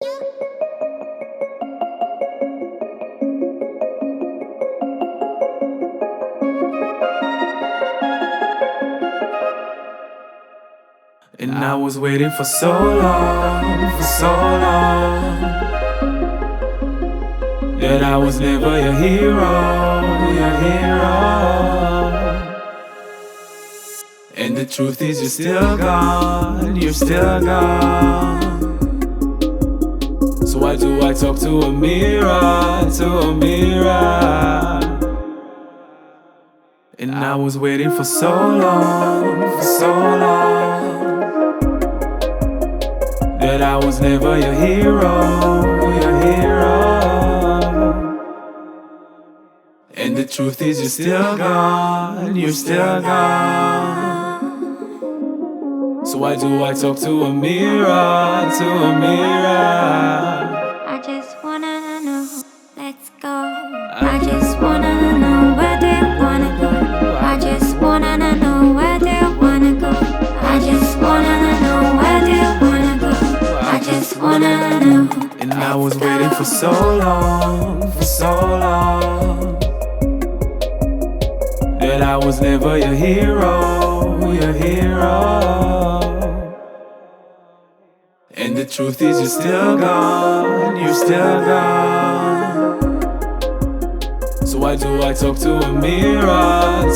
And I was waiting for so long, that I was never your hero. And the truth is you're still gone. So why do I talk to a mirror, And I was waiting for so long, that I was never your hero. And the truth is you're still gone. So why do I talk to a mirror, I just wanna know, let's go. I just wanna know where they wanna go. I just wanna know where they wanna go. I just wanna know where they wanna go. I just wanna know. And I was waiting for so long, that I was never your hero. And the truth is you're still gone. So why do I talk to a mirror,